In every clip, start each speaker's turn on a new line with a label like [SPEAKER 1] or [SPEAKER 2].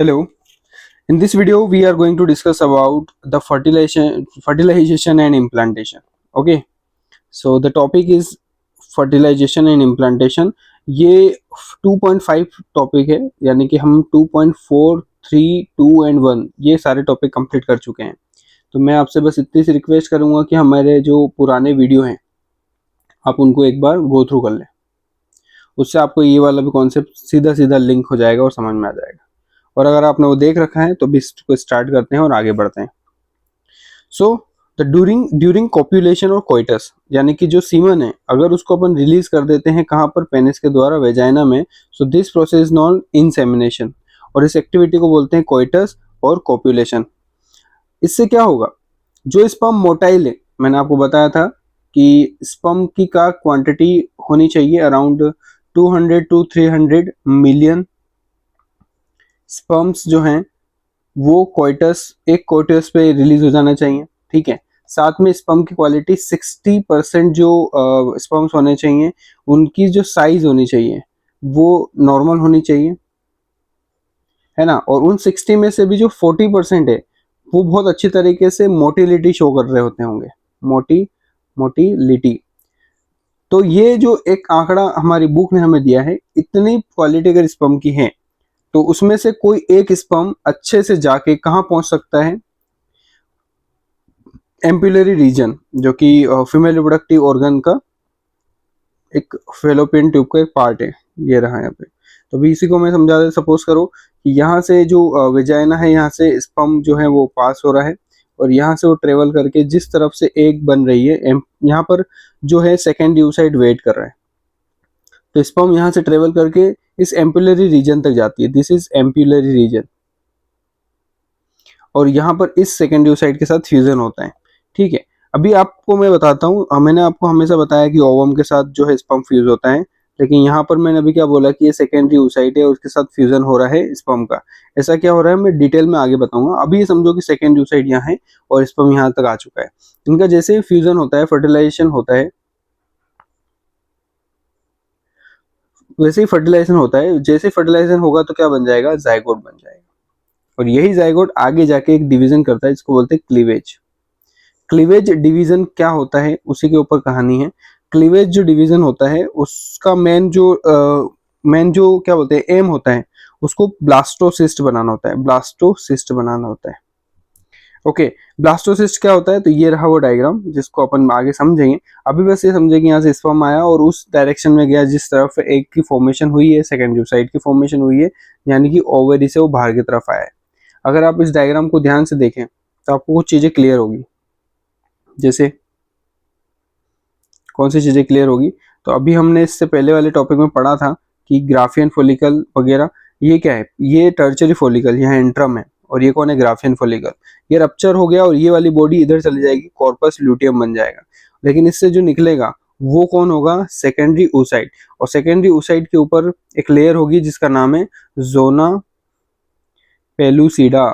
[SPEAKER 1] Hello. In this video, we are going to discuss about the fertilization and implantation. Okay. So the topic is fertilization and implantation. ये 2.5 topic है, यानी कि हम 2.4, 3, 2 and 1 ये सारे topic complete कर चुके हैं। तो मैं आपसे बस इतनी सी रिक्वेस्ट करूंगा कि हमारे जो पुराने वीडियो हैं आप उनको एक बार गो थ्रू कर लें। उससे आपको ये वाला भी कॉन्सेप्ट सीधा सीधा लिंक हो जाएगा और समझ में आ जाएगा। और अगर आपने वो देख रखा है तो भी इसको स्टार्ट करते हैं और आगे बढ़ते हैं। सो द ड्यूरिंग कॉप्यूलेशन और कोइटस, यानी कि जो सीमन है अगर उसको अपन रिलीज कर देते हैं कहाँ पर, पेनिस के द्वारा वेजाइना में, so this process is non insemination, और इस एक्टिविटी को बोलते हैं कोइटस और कॉप्यूलेशन। इससे क्या होगा, जो स्पर्म मोटाइल है, मैंने आपको बताया था कि स्पर्म की का क्वांटिटी होनी चाहिए अराउंड 200 to 300 मिलियन स्पर्म्स जो हैं वो एक कोइटस पे रिलीज हो जाना चाहिए। ठीक है, साथ में स्पर्म की क्वालिटी 60% जो स्पर्म्स होने चाहिए उनकी जो साइज होनी चाहिए वो नॉर्मल होनी चाहिए, है ना। और उन 60 में से भी जो 40% है वो बहुत अच्छी तरीके से मोटिलिटी शो कर रहे होते होंगे, मोटिलिटी। तो ये जो एक आंकड़ा हमारी बुक ने हमें दिया है, इतनी क्वालिटी अगर स्पर्म की है तो उसमें से कोई एक स्पर्म अच्छे से जाके कहाँ पहुंच सकता है, एम्पुलरी रीजन, जो कि फीमेल रिप्रोडक्टिव ऑर्गन का एक फेलोपियन ट्यूब का एक पार्ट है, ये रहा यहाँ पे। तो अभी इसी को मैं समझा दे, सपोज करो कि यहाँ से जो वेजाइना है, यहाँ से स्पर्म जो है वो पास हो रहा है और यहाँ से वो ट्रेवल करके जिस तरफ से एग बन रही है, यहाँ पर जो है सेकेंड यूसाइड वेट कर रहा है। तो स्पर्म यहाँ से ट्रेवल करके इस एम्पुलरी रीजन तक जाती है, दिस इज एम्पुलरी रीजन, और यहाँ पर इस सेकेंड यूसाइड के साथ फ्यूजन होता है। ठीक है, अभी आपको मैं बताता हूँ, मैंने आपको हमेशा बताया कि ओवम के साथ जो है स्पर्म फ्यूज होता है, लेकिन यहाँ पर मैंने अभी क्या बोला कि ये सेकेंडरी oocyte है, उसके साथ फ्यूजन हो रहा है स्पर्म का। ऐसा क्या हो रहा है मैं डिटेल में आगे बताऊंगा। अभी ये समझो कि सेकेंडरी oocyte यहाँ है और स्पर्म यहाँ तक आ चुका है। इनका जैसे फ्यूजन होता है, फर्टिलाइजेशन होता है, वैसे ही फर्टिलाइजेशन होता है। जैसे फर्टिलाइजेशन होगा तो क्या बन जाएगा, जाइगोट बन जाएगा, और यही जाइगोट आगे जाके एक डिवीजन करता है जिसको बोलते हैं क्लीवेज। क्लीवेज डिवीजन क्या होता है उसी के ऊपर कहानी है। क्लीवेज जो डिवीजन होता है उसका मेन जो क्या बोलते हैं एम होता है, उसको ब्लास्टोसिस्ट बनाना होता है, ब्लास्टोसिस्ट बनाना होता है। ओके, ब्लास्टोसिस्ट क्या होता है, तो ये रहा वो डायग्राम जिसको अपन आगे समझेंगे। अभी बस ये समझे कि यहाँ से स्पर्म आया और उस डायरेक्शन में गया जिस तरफ एग की फॉर्मेशन हुई है, सेकेंड oocyte की फॉर्मेशन हुई है, यानी कि ओवरी से वो बाहर की तरफ आया है। अगर आप इस डायग्राम को ध्यान से देखें तो आपको कुछ चीजें क्लियर होगी। जैसे कौन सी चीजें क्लियर होगी, तो अभी हमने इससे पहले वाले टॉपिक में पढ़ा था कि ग्राफियन फॉलिकल वगैरह, ये क्या है, ये टर्चरी फॉलिकल, यहाँ एंट्रम है, और ये कौन है, ग्राफियन फॉलिकल। ये रप्चर हो गया और ये वाली बॉडी इधर चली जाएगी, कॉर्पस ल्यूटियम बन जाएगा। लेकिन इससे जो निकलेगा वो कौन होगा, सेकेंडरी oocyte, और सेकेंडरी oocyte के ऊपर एक लेयर होगी जिसका नाम है जोना पेलुसिडा।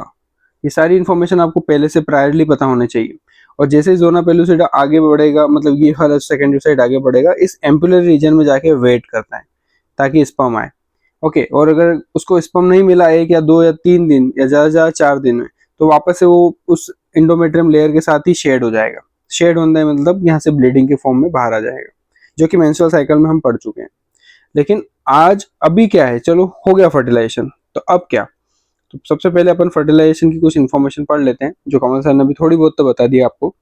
[SPEAKER 1] ये सारी इंफॉर्मेशन आपको पहले से प्रायरली पता होने चाहिए। और जैसे जोना पेलुसिडा आगे बढ़ेगा, मतलब ये वाला सेकेंडरी oocyte आगे बढ़ेगा, इस एम्पुलर रीजन में जाके वेट करता है ताकि स्पर्म आए। ओके, और अगर उसको स्पर्म नहीं मिला 1 या 2 या 3 दिन या ज्यादा ज्यादा 4 दिन में, तो वापस से वो उस इंडोमेट्रियम लेयर के साथ ही शेड हो जाएगा। शेड होने मतलब यहाँ से ब्लीडिंग के फॉर्म में बाहर आ जाएगा, जो कि मेंस्ट्रुअल साइकिल में हम पढ़ चुके हैं। लेकिन आज अभी क्या है, चलो हो गया फर्टिलाइजेशन, तो अब क्या। तो सबसे पहले अपन फर्टिलाइजेशन की कुछ इन्फॉर्मेशन पढ़ लेते हैं, जो कमल सर ने अभी थोड़ी बहुत तो बता दिया आपको।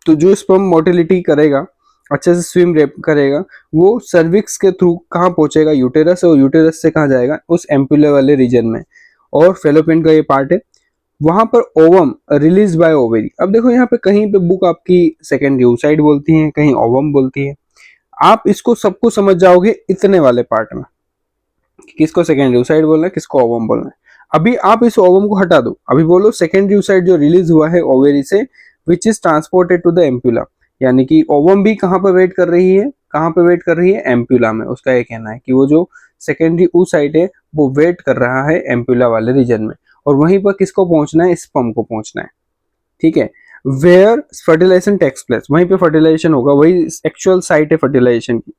[SPEAKER 1] तो जो स्पर्म मोटिलिटी करेगा, अच्छे से स्विम रेप करेगा, वो सर्विक्स के थ्रू कहाँ पहुंचेगा, यूटेरस, और यूटेरस से कहाँ जाएगा, उस एम्पुलर वाले रीजन में, और फेलोपियन का ये पार्ट है, वहां पर ओवम रिलीज बाय ओवेरी। अब देखो यहाँ पे कहीं पे बुक आपकी सेकेंडरी oocyte बोलती है, कहीं ओवम बोलती है। आप इसको सबको समझ जाओगे इतने वाले पार्ट में, किसको सेकेंडरी oocyte बोलना है, किसको ओवम बोलना है। अभी आप इस ओवम को हटा दो, अभी बोलो सेकेंडरी oocyte जो रिलीज हुआ है ओवेरी से, which is transported to the ampulla, यानी कि ओवम भी कहाँ पर वेट कर रही है, कहाँ पे वेट कर रही है, एम्पुला में। उसका ये कहना है कि वो जो सेकेंडरी oocyte है वो वेट कर रहा है एम्पुला वाले रीजन में, और वहीं पर किसको पहुंचना है, स्पर्म को पहुंचना है। ठीक है, वेयर फर्टिलाइजेशन टेक्स प्लेस, वहीं पे फर्टिलाइजेशन होगा, वही एक्चुअल साइट है फर्टिलाइजेशन की।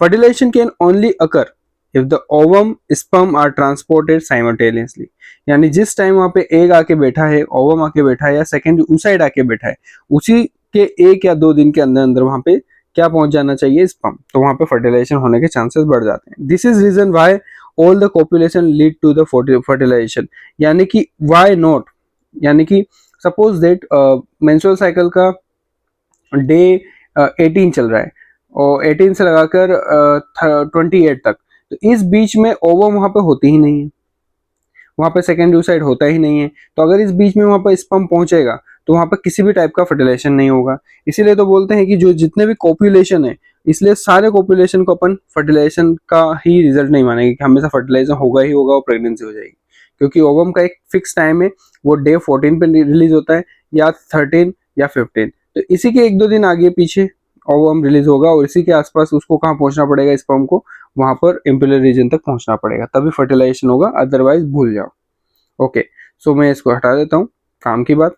[SPEAKER 1] Fertilisation can only occur, if the ovum sperm are transported simultaneously, यानी जिस टाइम वहां पे एग आके बैठा है, ओवम आके बैठा है या सेकेंड oocyte आके बैठा है, उसी के 1 या 2 दिन के अंदर अंदर वहां पे क्या पहुंच जाना चाहिए, स्पर्म, तो वहां पे फर्टिलाइजेशन होने के चांसेस बढ़ जाते हैं। This is reason why all the copulation lead to the fertilisation, यानी कि व्हाई नॉट, यानी कि सपोज दैट मेंस्ट्रुअल साइकिल का डे 18 चल रहा है और 18 से लगाकर 28 तक, तो इस बीच में ओवम वहां पे होती ही नहीं है, वहां पे सेकेंड oocyte होता ही नहीं है। तो अगर इस बीच में वहां पर स्पर्म पहुंचेगा तो वहां पर किसी भी टाइप का फर्टिलाइजेशन नहीं होगा। इसीलिए तो बोलते हैं कि जो जितने भी कॉपुलेशन है, इसलिए सारे कॉपुलेशन को अपन फर्टिलाइजेशन का ही रिजल्ट नहीं मानेंगे कि हमेशा फर्टिलाइजेशन होगा ही होगा और प्रेगनेंसी हो जाएगी, क्योंकि ओवम का एक फिक्स टाइम है, वो डे 14 पे रिलीज होता है या 13 या 15, तो इसी के 1-2 दिन आगे पीछे ओवम रिलीज होगा और इसी के आसपास उसको कहाँ पहुंचना पड़ेगा, स्पर्म को वहां पर इम्पेलर रीजन तक पहुंचना पड़ेगा, तभी फर्टिलाइजेशन होगा, अदरवाइज भूल जाओ। ओके, सो मैं इसको हटा देता हूं, काम की बात।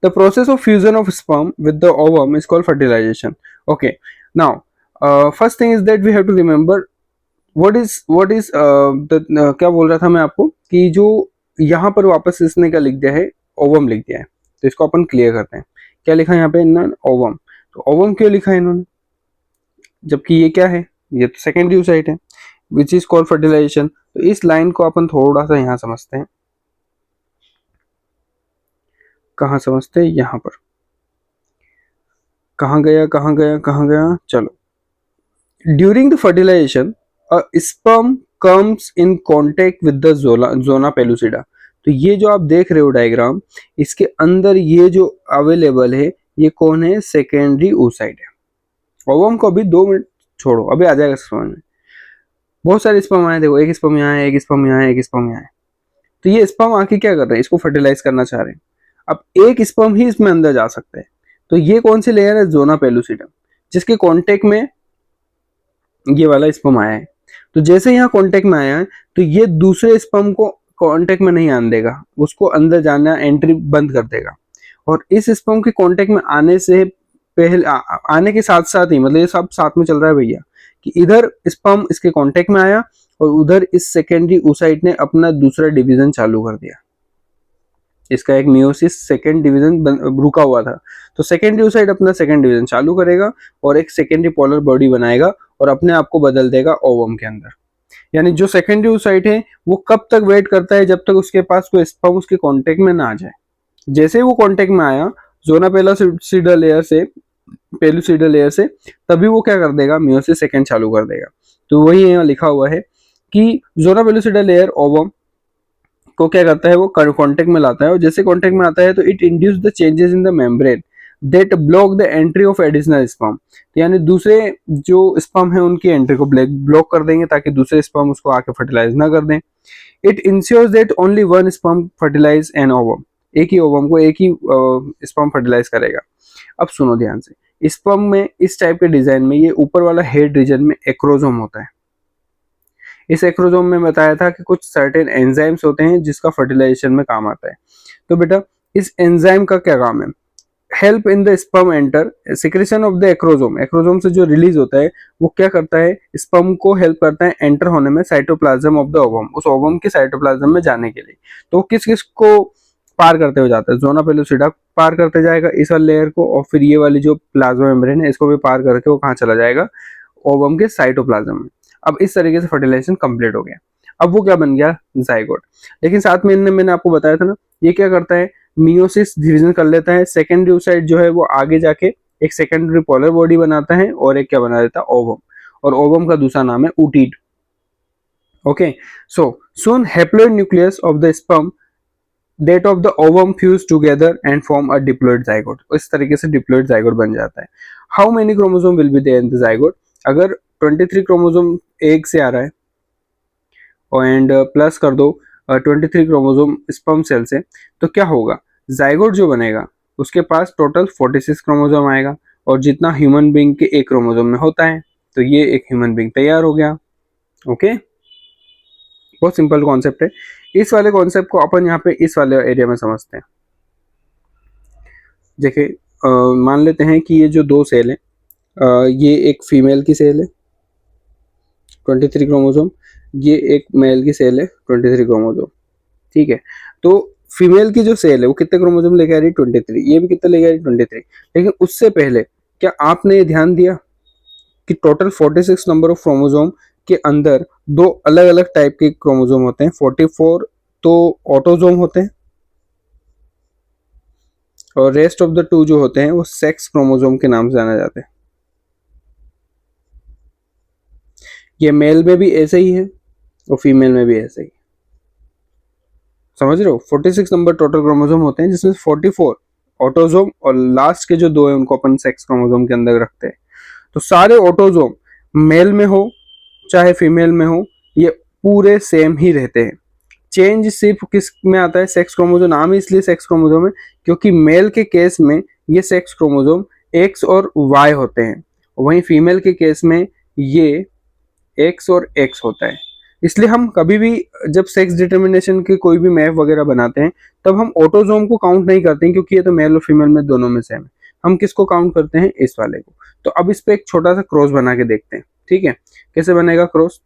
[SPEAKER 1] The process of fusion of sperm with the ovum is called fertilisation. Okay, now first thing is that we have to remember what is क्या बोल रहा था मैं आपको कि जो यहाँ पर वापस इसने क्या लिख दिया है, ओवम लिख दिया है, तो इसको अपन क्लियर करते हैं। क्या लिखा है यहाँ पे इन्होंने, ओवम, तो ओवम क्यों लिखा है इन्होंने, जबकि ये क्या है, ये तो सेकेंडरी oocyte है विच इज कॉल्ड फर्टिलाइजेशन। तो इस लाइन को अपन थोड़ा सा यहाँ समझते हैं, कहाँ समझते हैं, यहाँ पर, कहाँ गया कहाँ गया कहाँ गया, चलो। During the fertilisation a sperm comes in contact with the zona pellucida. तो ये जो आप देख रहे हो डायग्राम, इसके अंदर ये जो अवेलेबल है, ये कौन है, सेकेंडरी oocyte है। ओवम को अभी 2 मिनट छोड़ो, अभी आ जाएगा समझ में। बहुत सारे स्पर्म आए, देखो एक स्पर्म यहाँ है, एक स्पर्म यहाँ है, एक स्पर्म यहाँ है, तो ये स्पर्म आके क्या कर रहे हैं, इसको फर्टिलाइज करना चाह रहे हैं। अब एक स्पर्म ही इसमें अंदर जा सकते हैं, तो ये कौन सी लेयर है, जोना पेलुसिडम, जिसके कांटेक्ट में ये वाला स्पर्म आया है। तो जैसे यहाँ कांटेक्ट में आया है, तो ये दूसरे स्पर्म को कांटेक्ट में नहीं आने देगा, उसको अंदर जाना, एंट्री बंद कर देगा। और इस स्पर्म के कांटेक्ट में आने से पहले आने के साथ साथ ही, मतलब ये सब साथ में चल रहा है भैया, कि इधर स्पर्म इसके कांटेक्ट में आया और उधर इस सेकेंडरी oocyte ने अपना दूसरा डिवीजन चालू कर दिया। इसका एक मियोसिस सेकेंड डिवीजन रुका हुआ था, तो सेकेंडरी oocyte अपना सेकेंड डिवीजन चालू करेगा और एक सेकेंडरी पोलर बॉडी बनाएगा और अपने आप को बदल देगा ओवम के अंदर। यानी जो सेकेंडरी oocyte है वो कब तक वेट करता है, जब तक उसके पास कोई स्पर्म उसके कांटेक्ट में ना आ जाए। जैसे ही वो कांटेक्ट में आया जोना पेलुसिडा लेयर से, पेलुसिडा लेयर से, तभी वो क्या कर देगा, मियोसिस सेकेंड चालू कर देगा। तो वही यहाँ लिखा हुआ है कि जोना पेलुसिडा लेयर ओवम को क्या करता है, वो कांटेक्ट में लाता है, और जैसे कांटेक्ट में आता है तो it induce the changes in the membrane that block the entry of additional sperm, यानी दूसरे जो स्पर्म है उनकी एंट्री को ब्लॉक कर देंगे ताकि दूसरे स्पर्म उसको आके फर्टिलाइज ना कर दें। It ensures that only one sperm fertilise an ovum, एक ही ओवम को एक ही स्पर्म फर्टिलाइज करेगा। अब सुनो ध्यान से, स्पर्म में इस टाइप के डिजाइन में ये ऊपर वाला हेड रीजन में एक्रोजोम होता है। इस एक्रोजोम में बताया था कि कुछ सर्टेन एंजाइम्स होते हैं जिसका फर्टिलाइजेशन में काम आता है। तो बेटा इस एंजाइम का क्या काम है, help in the sperm enter secretion of the acrosome, acrosome से जो रिलीज होता है वो क्या करता है, स्पर्म को हेल्प करता है एंटर होने में साइटोप्लाज्म ऑफ द ओवम, उस ओवम के साइटोप्लाज्म में जाने के लिए। तो किस किस को पार करते हुए जाता है, जोना पेलुसिडा पार करते जाएगा इस वाले लेयर को, और फिर ये वाली जो प्लाज्मा मेम्ब्रेन है इसको भी पार करके वो कहाँ चला जाएगा, ओवम के साइटोप्लाज्म में। अब इस तरीके से फर्टिलाइजेशन कंप्लीट हो गया। अब वो क्या बन गया, जाइगोट। लेकिन साथ में मैंने आपको बताया था ना, ये क्या करता है, मियोसिस डिवीजन कर लेता है, सेकेंडरी oocyte जो है वो आगे जाके एक सेकेंडरी पोलर बॉडी बनाता है और एक क्या बना देता है, ओवम, और ओवम का दूसरा नाम है ऊटीड। Okay, so soon haploid nucleus of the sperm that of the ovum fuse together and form a diploid zygote। इस तरीके से diploid zygote बन जाता है। How many chromosome will be there in the zygote? अगर 23 क्रोमोसोम एग से आ रहा है एंड प्लस कर दो 23 क्रोमोसोम स्पर्म सेल से, तो क्या होगा, जाइगोट जो बनेगा उसके पास टोटल 46 क्रोमोसोम आएगा, और जितना ह्यूमन बीइंग के एक क्रोमोसोम में होता है, तो ये एक ह्यूमन बीइंग तैयार हो गया। ओके, बहुत सिंपल कॉन्सेप्ट है। इस वाले कॉन्सेप्ट को अपन यहाँ पे इस वाले एरिया में समझते हैं। देखिए मान लेते हैं कि ये जो 2 सेल है, ये एक फीमेल की सेल है 23 क्रोमोसोम, ये एक मेल की सेल है 23 क्रोमोसोम, ठीक है। तो फीमेल की जो सेल है वो कितने क्रोमोसोम लेके आ रही है 23, ये भी कितने लेके आ रही है 23। लेकिन उससे पहले क्या आपने ये ध्यान दिया कि टोटल 46 नंबर ऑफ क्रोमोसोम के अंदर दो अलग अलग टाइप के क्रोमोसोम होते हैं। 44 तो ऑटोसोम होते हैं और रेस्ट ऑफ द टू जो होते हैं वो सेक्स क्रोमोसोम के नाम से जाने जाते हैं। ये मेल में भी ऐसे ही है और फीमेल में भी ऐसे ही, समझ रहे हो। 46 नंबर टोटल क्रोमोसोम होते हैं जिसमें 44 ऑटोसोम और लास्ट के जो दो है उनको अपन सेक्स क्रोमोसोम के अंदर रखते हैं। तो सारे ऑटोसोम मेल में हो चाहे फीमेल में हो ये पूरे सेम ही रहते हैं। चेंज सिर्फ किस में आता है, सेक्स क्रोमोसोम। नाम ही इसलिए सेक्स क्रोमोसोम है क्योंकि मेल के केस में ये सेक्स क्रोमोसोम एक्स और वाई होते हैं, वहीं फीमेल के केस में ये एक्स और एक्स होता है। इसलिए हम कभी भी जब सेक्स डिटर्मिनेशन के कोई भी मैप वगैरह बनाते हैं तब हम ऑटोसोम को काउंट नहीं करते हैं क्योंकि ये तो मेल और फीमेल में दोनों में सेम है। हम किसको काउंट करते हैं, इस वाले को। तो अब इस पे एक छोटा सा क्रॉस बना के देखते हैं, ठीक है। कैसे बनेगा क्रॉस,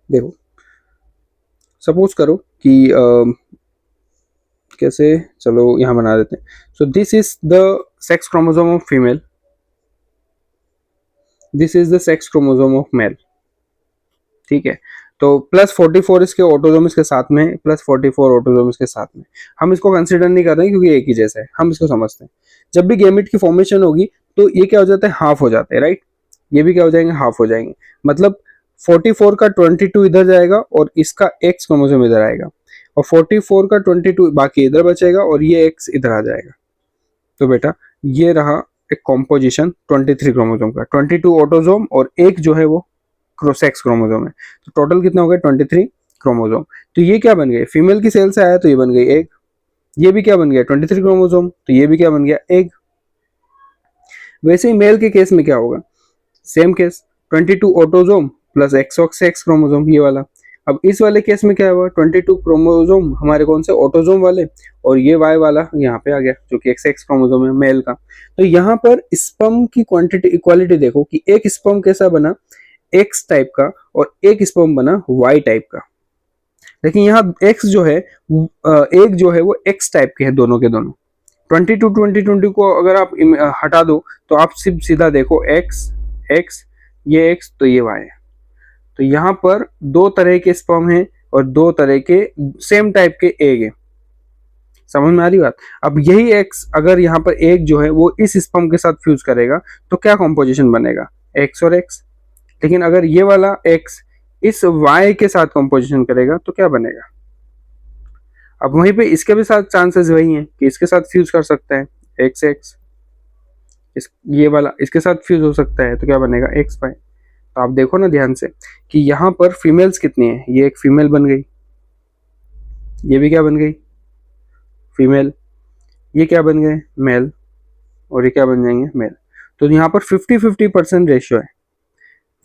[SPEAKER 1] देखो सपोज करो कि कैसे, चलो यहां बना देते हैं। सो this is the sex chromosome of female, this is the sex chromosome of male, ठीक है। तो +44 इसके ऑटोसोम इसके साथ में, +44 ऑटोसोम इसके साथ में। हम इसको कंसिडर नहीं कर रहे हैं क्योंकि एक ही जैसा है, हम इसको समझते हैं। जब भी गैमेट की फॉर्मेशन होगी तो ये क्या हो जाता है, हाफ हो जाते हैं, राइट। ये भी क्या हो जाएंगे, हाफ हो जाएंगे। मतलब 44 का 22 इधर जाएगा और इसका एक्स क्रोमोसोम इधर आएगा, और 44 का 22 बाकी इधर बचेगा और ये एक्स इधर आ जाएगा। तो बेटा ये रहा एक कॉम्पोजिशन 23 क्रोमोसोम का, 22 ऑटोसोम और एक जो है वो सेक्स क्रोमोसोम है। तो टोटल कितना हो गया 23 क्रोमोसोम। तो ये क्या बन गए, फीमेल की सेल से आया तो ये बन गई एग। ये भी क्या बन गया 23 क्रोमोसोम, तो ये भी क्या बन गया एग। वैसे ही मेल के केस में क्या होगा, same case 22 autosome plus x chromosome, ये वाला। अब इस वाले केस में क्या हुआ, 22 क्रोमोसोम हमारे कौन से ऑटोसोम वाले, और ये वाई वाला यहाँ पे आ गया जो कि एक्स क्रोमोसोम है मेल का। तो यहाँ पर स्पर्म की क्वांटिटी इक्वालिटी देखो कि एक स्पर्म कैसा बना, एक्स टाइप का, और एक स्पर्म बना वाई टाइप का। लेकिन यहाँ एक्स जो है एक जो है वो एक्स टाइप के है दोनों के दोनों। 22 को अगर आप हटा दो तो आप सिर्फ सीधा देखो एक्स एक्स, ये एक्स तो ये वाई है। तो यहाँ पर दो तरह के स्पर्म हैं और दो तरह के सेम टाइप के एग है। समझ में आ रही बात। अब यही एक्स अगर यहाँ पर एग जो है वो इस स्पर्म के साथ फ्यूज करेगा तो क्या कॉम्पोजिशन बनेगा, एक्स और एक्स। लेकिन अगर ये वाला x इस y के साथ कंपोजिशन करेगा तो क्या बनेगा। अब वहीं पे इसके भी साथ चांसेस वही हैं कि इसके साथ फ्यूज कर सकता है एक्स एक्स, ये वाला इसके साथ फ्यूज हो सकता है तो क्या बनेगा एक्स वाई। तो आप देखो ना ध्यान से कि यहाँ पर फीमेल्स कितनी है, ये एक फीमेल बन गई, ये भी क्या बन गई फीमेल, ये क्या बन गए मेल, और ये क्या बन जाएंगे मेल। तो यहाँ पर 50-50% रेशियो है,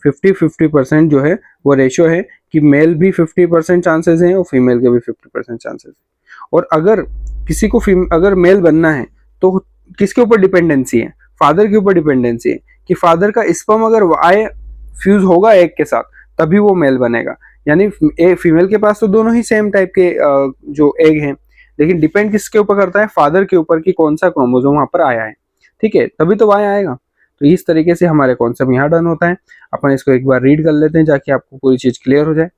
[SPEAKER 1] 50-50% जो है वो रेशियो है कि मेल भी 50% चांसेस हैं और फीमेल के भी 50% चांसेस हैं। और अगर किसी को अगर मेल बनना है तो किसके ऊपर डिपेंडेंसी है, फादर के ऊपर डिपेंडेंसी है कि फादर का स्पर्म अगर वाई फ्यूज होगा एग के साथ तभी वो मेल बनेगा। यानी फीमेल के पास तो दोनों ही सेम टाइप के जो एग हैं, लेकिन डिपेंड किसके ऊपर करता है, फादर के ऊपर कि कौन सा क्रोमोसोम वहां पर आया है, ठीक है, तभी तो वाई आएगा। तो इस तरीके से हमारे कॉन्सेप्ट यहाँ डन होता है। अपन इसको एक बार रीड कर लेते हैं जाके आपको पूरी चीज क्लियर हो जाए।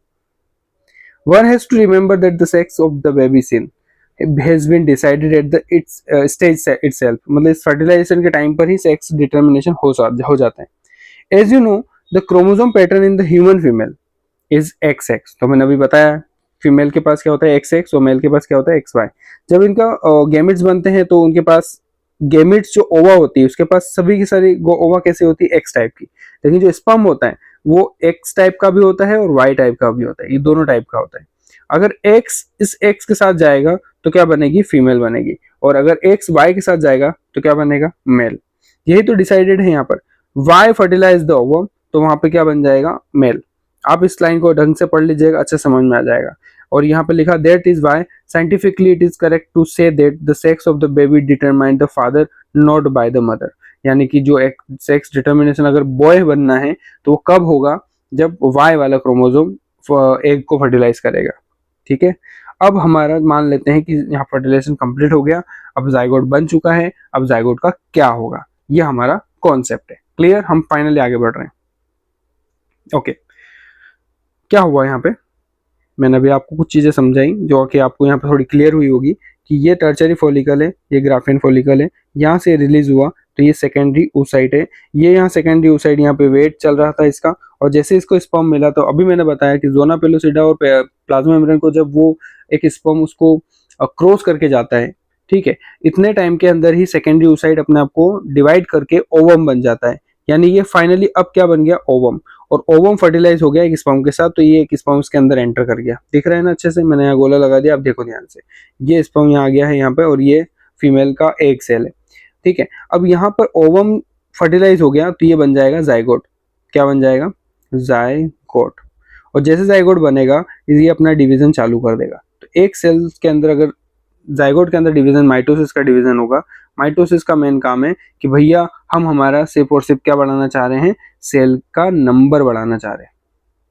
[SPEAKER 1] One has to remember that the sex of the baby sin has been decided at the its stage itself, मतलब इस फर्टिलाइजेशन के टाइम पर ही सेक्स डिटर्मिनेशन हो जाता है। As you know, the chromosome pattern in the human female is XX। तो मैंने अभी बताया फीमेल के पास क्या होता है XX और मेल के पास क्या होता है XY। जब इनका गैमेट्स बनते हैं तो उनके पास गैमेट्स जो ओवा होती है उसके पास सभी की सारी ओवा कैसी होती है एक्स टाइप की, लेकिन जो स्पर्म होता है वो एक्स टाइप का भी होता है और वाई टाइप का भी होता है, ये दोनों टाइप का होता है। अगर एक्स इस एक्स के साथ जाएगा तो क्या बनेगी फीमेल बनेगी, और अगर एक्स वाई के साथ जाएगा तो क्या बनेगा मेल। यही तो डिसाइडेड है यहाँ पर, वाई फर्टिलाइज द ओवम तो वहां पे क्या बन जाएगा मेल। आप इस लाइन को ढंग से पढ़ लीजिएगा, अच्छा समझ में आ जाएगा। और यहाँ पे लिखा that is why scientifically it is correct to say that the sex of the baby determine the father not by the mother. यानी कि जो सेक्स डिटर्मिनेशन अगर बॉय बनना है तो वो कब होगा, जब वाई वाला क्रोमोसोम एग को फर्टिलाइज करेगा। ठीक है, अब हमारा मान लेते हैं कि यहाँ फर्टिलाइजेशन कंप्लीट हो गया, अब जाइगोट बन चुका है, अब जाइगोट का क्या होगा, ये हमारा कॉन्सेप्ट है। क्लियर, हम फाइनली आगे बढ़ रहे हैं। ओके, क्या हुआ यहाँ पे, मैंने अभी आपको कुछ चीजें समझाई जो कि आपको यहाँ पे थोड़ी क्लियर हुई होगी कि ये टर्चरी फॉलिकल है, ये ग्राफिन फॉलिकल है, यहाँ से रिलीज हुआ तो ये सेकेंडरी oocyte है, ये यहाँ सेकेंडरी oocyte, यहाँ पे वेट चल रहा था इसका, और जैसे इसको स्पर्म मिला तो अभी मैंने बताया कि जोना पेलोसिडा और प्लाज्मा मेम्ब्रेन को जब वो एक स्पर्म उसको क्रॉस करके जाता है, ठीक है, इतने टाइम के अंदर ही सेकेंडरी oocyte अपने आप को डिवाइड करके ओवम बन जाता है। यानी ये फाइनली अब क्या बन गया, ओवम, और ओवम फर्टिलाइज हो गया एक स्पर्म के साथ, तो ये एक स्पर्म इसके अंदर एंटर कर गया। दिख रहा है ना अच्छे से, मैंने यहाँ गोला लगा दिया, अब देखो ध्यान से, ये स्पर्म यहाँ आ गया है यहाँ पे, और ये फीमेल का एग सेल है। ठीक है, अब यहाँ पर ओवम फर्टिलाइज हो गया तो ये बन जाएगा जाइगोट। क्या बन जाएगा, जाइगोट। और जैसे जाइगोट बनेगा ये अपना डिवीजन चालू कर देगा। तो एक सेल के अंदर अगर जाइगोट के अंदर डिवीजन, माइटोसिस का डिवीजन होगा। माइटोसिस का मेन काम है कि भैया हम हमारा सिर्फ और सिर्फ क्या बढ़ाना चाह रहे हैं, सेल का नंबर बढ़ाना चाह रहे हैं।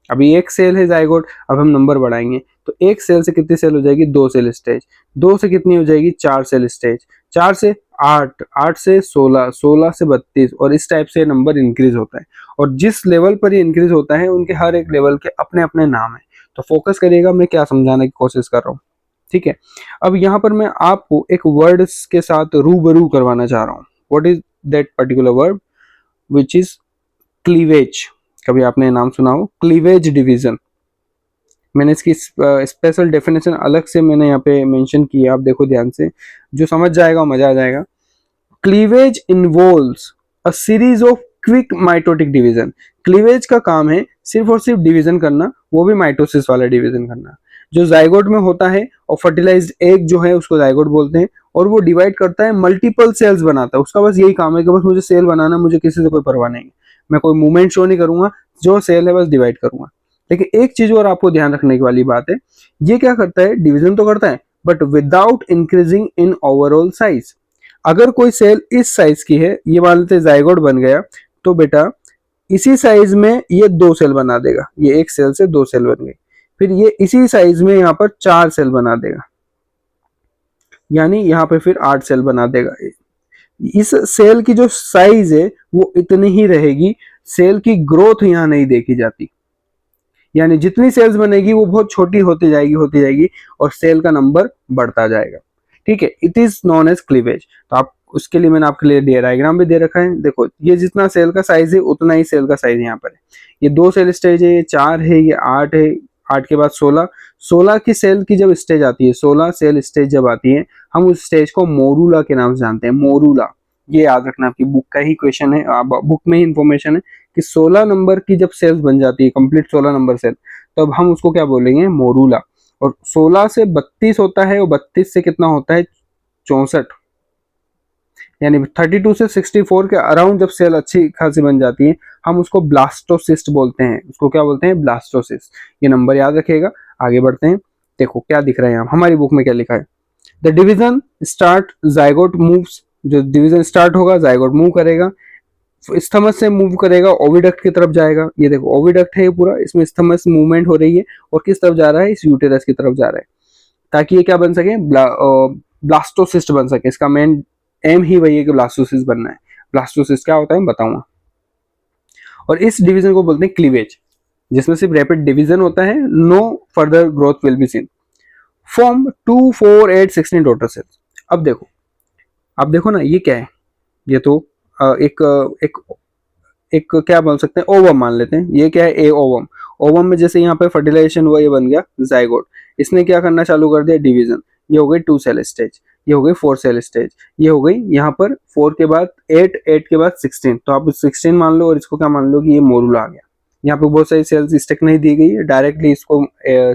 [SPEAKER 1] अभी एक सेल है जाइगोट, अब हम नंबर बढ़ाएंगे तो एक सेल से कितनी सेल हो जाएगी, 2 सेल स्टेज, 2 से कितनी हो जाएगी, 4 सेल स्टेज, 4 से 8, 8 से 16, 16 से 32, और इस टाइप से नंबर इंक्रीज होता है। और जिस लेवल पर ये इंक्रीज होता है उनके हर एक लेवल के अपने अपने नाम है। तो फोकस करिएगा, मैं क्या समझाने की कोशिश कर रहा हूँ। ठीक है, अब यहाँ पर मैं आपको एक वर्ड के साथ रूबरू करवाना चाह रहा हूँ। What is that particular word, which is cleavage. कभी आपने नाम सुना हो, क्लीवेज डिवीजन। मैंने इसकी स्पेशल डेफिनेशन अलग से मैंने यहाँ पे मेंशन की है, आप देखो ध्यान से, जो समझ जाएगा मजा आ जाएगा। Cleavage involves a series of quick mitotic division. Cleavage का काम है सिर्फ और सिर्फ डिवीजन करना, वो भी माइटोसिस वाला डिवीजन करना, जो जाइगोट में होता है। और फर्टिलाइज्ड एग जो है उसको जाइगोट बोलते हैं, और वो डिवाइड करता है, मल्टीपल सेल्स बनाता है। उसका बस यही काम है कि बस मुझे सेल बनाना, मुझे किसी से कोई परवाह नहीं, मैं कोई मूवमेंट शो नहीं करूंगा, जो सेल है बस डिवाइड करूंगा। लेकिन एक चीज और आपको ध्यान रखने की वाली बात है, ये क्या करता है, डिवीजन तो करता है but without increasing in overall size. अगर कोई सेल इस साइज की है, ये मान लेते जाइगोट बन गया, तो बेटा इसी साइज में ये 2 सेल बना देगा, ये एक सेल से 2 सेल बन गई, फिर ये इसी साइज में यहाँ पर 4 सेल बना देगा, यानी यहाँ पे फिर 8 सेल बना देगा। इस सेल की जो साइज है वो इतनी ही रहेगी, सेल की ग्रोथ यहाँ नहीं देखी जाती, यानी जितनी सेल्स बनेगी वो बहुत छोटी होती जाएगी और सेल का नंबर बढ़ता जाएगा। ठीक है, it is non edge cleavage. तो आप उसके लिए मैंने आपके लिए डायग्राम भी दे रखा है, देखो ये जितना सेल का साइज है उतना ही सेल का साइज यहाँ पर है। ये 2 सेल स्टेज है, ये 4 है, ये 8 है, 8 के बाद 16, 16 की सेल की जब स्टेज आती है, 16 सेल स्टेज जब आती है, हम उस स्टेज को मोरूला के नाम से जानते हैं। मोरूला, ये याद रखना, आपकी बुक का ही क्वेश्चन है, बुक में ही इंफॉर्मेशन है कि 16 नंबर की जब सेल्स बन जाती है, कंप्लीट 16 नंबर सेल, तब तो हम उसको क्या बोलेंगे, मोरूला। और 16 से 32 होता है, और 32 से कितना होता है, 64, यानी 32 से 64 के अराउंड जब सेल अच्छी खासी बन जाती है, हम उसको ब्लास्टोसिस्ट बोलते हैं। उसको क्या बोलते हैं, ब्लास्टोसिस्ट। ये नंबर याद रखिएगा। आगे बढ़ते हैं, देखो क्या दिख रहा है यहाँ हमारी बुक में क्या लिखा है, the division start zygote moves. जो डिवीजन स्टार्ट होगा जाइगोट मूव करेगा, स्थमस से मूव करेगा, ओविडक्ट की तरफ जाएगा। ये देखो ओविडक्ट है ये पूरा, इसमें स्थमस मूवमेंट हो रही है, और किस तरफ जा रहा है, इस यूटेरस की तरफ जा रहा है, ताकि ये क्या बन सके, ब्लास्टोसिस्ट बन सके। इसका मेन एम ही वही है कि ब्लास्टोसिस्ट बनना है। ब्लास्टोसिस्ट क्या होता है बताऊंगा। और इस डिवीजन को बोलते हैं क्लीवेज, जिसमें सिर्फ रैपिड डिवीजन होता है, no further growth will be seen. Form 2, 4, 8, 16 daughter cells. अब देखो ना, ये क्या है, ये तो एक एक एक क्या बोल सकते हैं, ओवम मान लेते हैं। ये क्या है, ए ओवम। ओवम में जैसे यहाँ पे फर्टिलाइजेशन हुआ, ये बन गया जाइगोट। इसने क्या करना चालू कर दिया, डिवीजन। ये हो गई 2 सेल स्टेज, ये हो गई 4 सेल स्टेज, ये हो गई यहाँ पर 4 के बाद 8, 8 के बाद 16। तो आप 16 मान लो, और इसको क्या मान लो कि ये मोरूला आ गया। यहाँ पे बहुत सारी सेल्स स्टेक नहीं दी गई है, डायरेक्टली इसको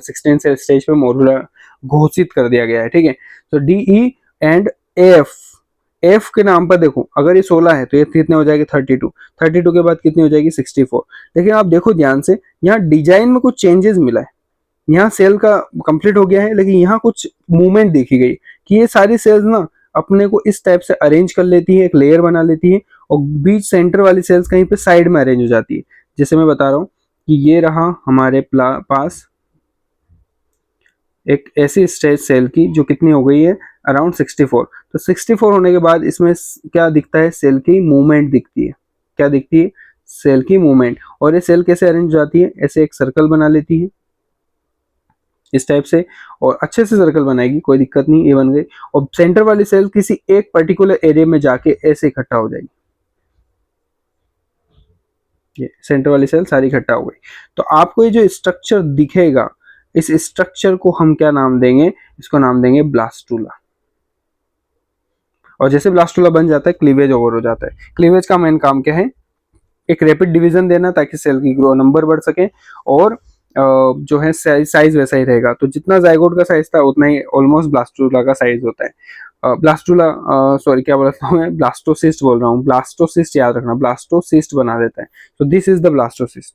[SPEAKER 1] 16 सेल स्टेज पे मोरूला घोषित कर दिया गया है। ठीक है, तो D E and F, F के नाम पर देखो, अगर ये 16 है तो ये कितने हो जाएगी, 32, 32 के बाद कितनी हो जाएगी, 64। लेकिन आप देखो ध्यान से, यहाँ डिजाइन में कुछ चेंजेस मिला है। यहाँ सेल का कंप्लीट हो गया है, लेकिन यहाँ कुछ मूवमेंट देखी गई कि ये सारी सेल्स ना अपने को इस टाइप से अरेंज कर लेती है, एक लेयर बना लेती है, और बीच सेंटर वाली सेल्स कहीं पे साइड में अरेंज हो जाती है। जैसे मैं बता रहा हूँ कि ये रहा हमारे पास एक ऐसी स्टेज सेल की जो कितनी हो गई है, अराउंड 64। तो 64 होने के बाद इसमें क्या दिखता है, सेल की मूवमेंट दिखती है। क्या दिखती है, सेल की मूवमेंट। और ये सेल कैसे अरेंज हो जाती है, ऐसे एक सर्कल बना लेती है इस टाइप से, और अच्छे से सर्कल बनाएगी, कोई दिक्कत नहीं, ये बन गई। और सेंटर वाली सेल किसी एक पर्टिकुलर एरिया में जाके ऐसे इकट्ठा हो जाएगी। ये सेंटर वाली सेल सारी इकट्ठा हो गई। तो आपको ये जो स्ट्रक्चर दिखेगा, इस स्ट्रक्चर को हम क्या नाम देंगे, इसको नाम देंगे ब्लास्टुला। और जैसे ब्लास्टुला बन जाता है, क्लीवेज ओवर हो जाता है। क्लीवेज का मेन काम क्या है, एक रैपिड डिवीजन देना ताकि सेल की ग्रो नंबर बढ़ सके, और जो है साइज वैसा ही रहेगा। तो जितना जाइगोट का साइज था उतना ही ऑलमोस्ट ब्लास्टुला का साइज होता है। ब्लास्टुला, सॉरी क्या बोलता हूँ मैं, ब्लास्टोसिस्ट बोल रहा हूँ, ब्लास्टोसिस्ट याद रखना, ब्लास्टोसिस्ट बना देता है। तो this is the blastocyst.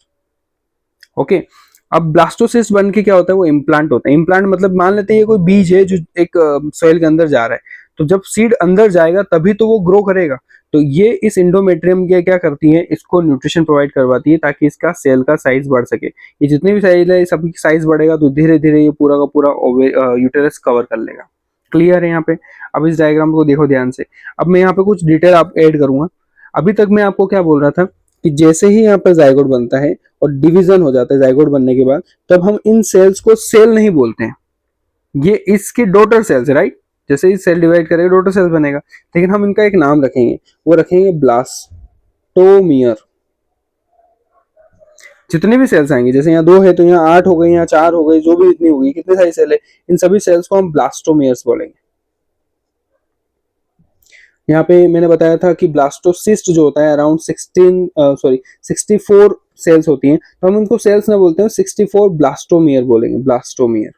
[SPEAKER 1] Okay, अब ब्लास्टोसिस्ट बन के क्या होता है, वो इम्प्लांट होता है। इम्प्लांट मतलब मान लेते हैं ये कोई बीज है जो एक सॉइल के अंदर जा रहा है, तो जब सीड अंदर जाएगा तभी तो वो ग्रो करेगा। तो ये इस इंडोमेट्रियम के क्या करती है, इसको न्यूट्रिशन प्रोवाइड करवाती है ताकि इसका सेल का साइज बढ़ सके। ये जितनी भी साइज है, सबकी साइज बढ़ेगा तो धीरे धीरे ये पूरा का पूरा यूटेरस कवर कर लेगा। क्लियर है यहाँ पे। अब इस डायग्राम को देखो ध्यान से। अब मैं यहाँ पे कुछ डिटेल आप ऐड करूंगा। अभी तक मैं आपको क्या बोल रहा था कि जैसे ही यहाँ पर जाइगोट बनता है और डिवीजन हो जाता है जाइगोट बनने के बाद, तब हम इन सेल्स को सेल नहीं बोलते हैं, ये इसके डॉटर सेल्स, राइट। जैसे ही सेल डिवाइड करेगा डॉटर सेल्स बनेगा, लेकिन हम इनका एक नाम रखेंगे, वो रखेंगे ब्लास्टोमियर। जितने भी सेल्स आएंगे, जैसे यहाँ 2 है तो यहाँ 8 हो गई, यहाँ 4 हो गई, जो भी इतनी होगी, कितने सारी सेल है, इन सभी सेल्स को हम ब्लास्टोमियर्स बोलेंगे। यहाँ पे मैंने बताया था कि ब्लास्टोसिस्ट जो होता है अराउंड 64 सेल्स होती हैं, तो हम उनको सेल्स ना बोलते हैं, 64 ब्लास्टोमियर बोलेंगे, ब्लास्टोमियर।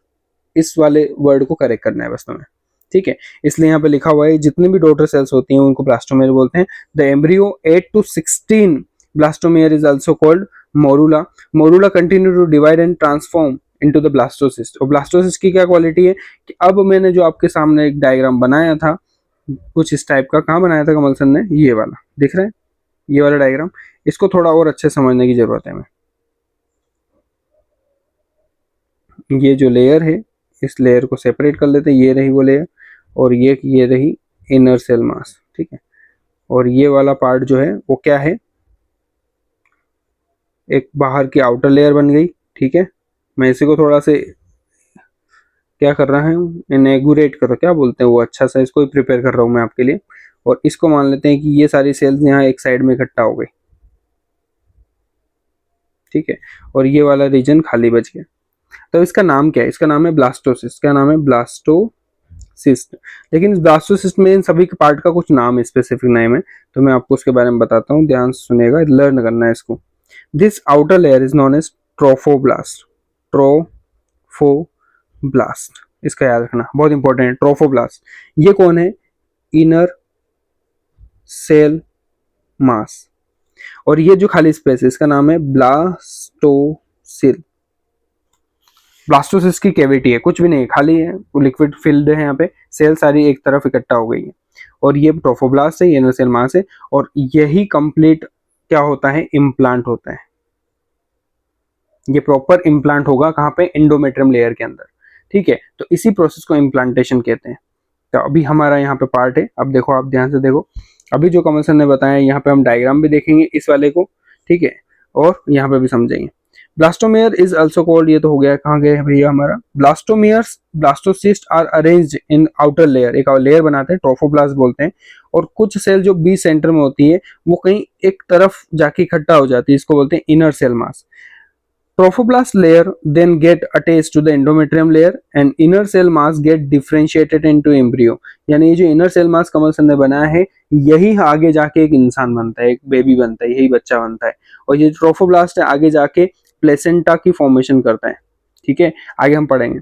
[SPEAKER 1] इस वाले वर्ड को करेक्ट करना है बस तुम्हें, ठीक है। इसलिए यहाँ पे लिखा हुआ है जितने भी डॉटर सेल्स होती हैं उनको ब्लास्टोमियर बोलते हैं। The embryo 8 to 16 blastomere is also called morula. Morula continue to divide and transform into the blastocyst. और ब्लास्टोसिस्ट की क्या क्वालिटी है कि अब मैंने जो आपके सामने एक डायग्राम बनाया था कुछ इस टाइप का, कहाँ बनाया था कमल सर ने, ये वाला दिख रहा है, ये वाला डायग्राम। इसको थोड़ा और अच्छे समझने की जरूरत है हमें। ये जो लेयर है, इस लेयर को सेपरेट कर लेते हैं, ये रही वो लेयर, और ये रही इनर सेल मास, ठीक है। और ये वाला पार्ट जो है वो क्या है, एक बाहर की आउटर लेयर बन गई, ठीक है। मैं इसी को थोड़ा से क्या कर रहा हूँ, इनेगुरेट कर रहा हूँ, क्या बोलते हैं वो, अच्छा सा इसको प्रिपेयर कर रहा हूँ मैं आपके लिए। और इसको मान लेते हैं कि ये सारी सेल्स यहाँ एक साइड में इकट्ठा हो गई, ठीक है। और ये वाला रीजन खाली बच गया। तो इसका नाम क्या है, इसका नाम है ब्लास्टोसिस्ट। क्या नाम है, ब्लास्टोसिस्ट। लेकिन इस ब्लास्टोसिस्ट में इन सभी के पार्ट का कुछ नाम है, स्पेसिफिक नेम है, तो मैं आपको उसके बारे में बताता हूँ, ध्यान से सुनिएगा, लर्न करना है इसको। This outer layer is known as trophoblast. Trophoblast, इसका याद रखना, बहुत इंपॉर्टेंट है, ट्रोफोब्लास्ट। ये कौन है, इनर सेल मास। और ये जो खाली स्पेस है इसका नाम है ब्लास्टोसिल। ब्लास्टोसिस्ट की कैविटी है, कुछ भी नहीं, खाली है, लिक्विड फिल्ड है, यहाँ पे सेल सारी एक तरफ इकट्ठा हो गई है। और ये ट्रोफोब्लास्ट है, ये इनर सेल मास है। और यही कंप्लीट क्या होता है, इम्प्लांट होता है। ये प्रॉपर इम्प्लांट होगा कहाँ पे, एंडोमेट्रियम लेयर के अंदर, ठीक है। तो इसी प्रोसेस को इम्प्लांटेशन कहते हैं। तो अभी हमारा यहाँ पे पार्ट है, अब देखो, आप ध्यान से देखो, अभी जो कमल सर ने बताया यहाँ पे हम डायग्राम भी देखेंगे इस वाले को, ठीक है, और यहाँ पे भी समझेंगे। ब्लास्टोमेयर इज आल्सो कॉल्ड, ये तो हो गया, कहाँ गए भैया हमारा, blastomeres blastocyst are arranged in outer layer, एक लेयर बनाते हैं, ट्रोफोब्लास्ट बोलते हैं। और कुछ सेल जो बी सेंटर में होती है वो कहीं एक तरफ जाके इकट्ठा हो जाती है, इसको बोलते हैं inner cell mass. Trophoblast layer then get attached to the endometrium layer and inner cell mass get differentiated into embryo। यानी ये जो inner cell mass कमल सर ने बनाया है, यही आगे जाके एक इंसान बनता है, एक बेबी बनता है, यही बच्चा बनता है। और ये ट्रोफोब्लास्ट है आगे जाके प्लेसेंटा की फॉर्मेशन करता है, ठीक है, आगे हम पढ़ेंगे।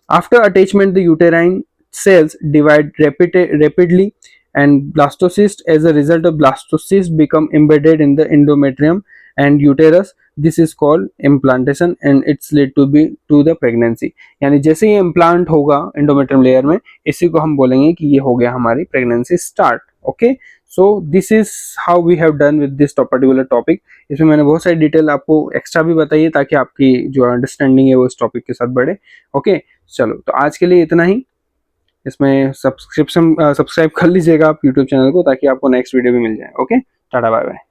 [SPEAKER 1] After attachment the uterine cells divide rapidly and blastocyst as a result of blastocyst become embedded in the endometrium and uterus। This is called implantation and it's lead to be to the pregnancy. यानी जैसे ही implant होगा endometrium layer में, इसी को हम बोलेंगे कि ये हो गया हमारी pregnancy start. Okay, so this is how we have done with this particular topic. इसमें मैंने बहुत सारी डिटेल आपको एक्स्ट्रा भी बताई है ताकि आपकी जो अंडरस्टैंडिंग है वो इस टॉपिक के साथ बढ़े। ओके, चलो तो आज के लिए इतना ही। इसमें सब्सक्राइब कर लीजिएगा आप यूट्यूब चैनल को ताकि आपको नेक्स्ट वीडियो भी मिल जाए। Okay, tata bye bye.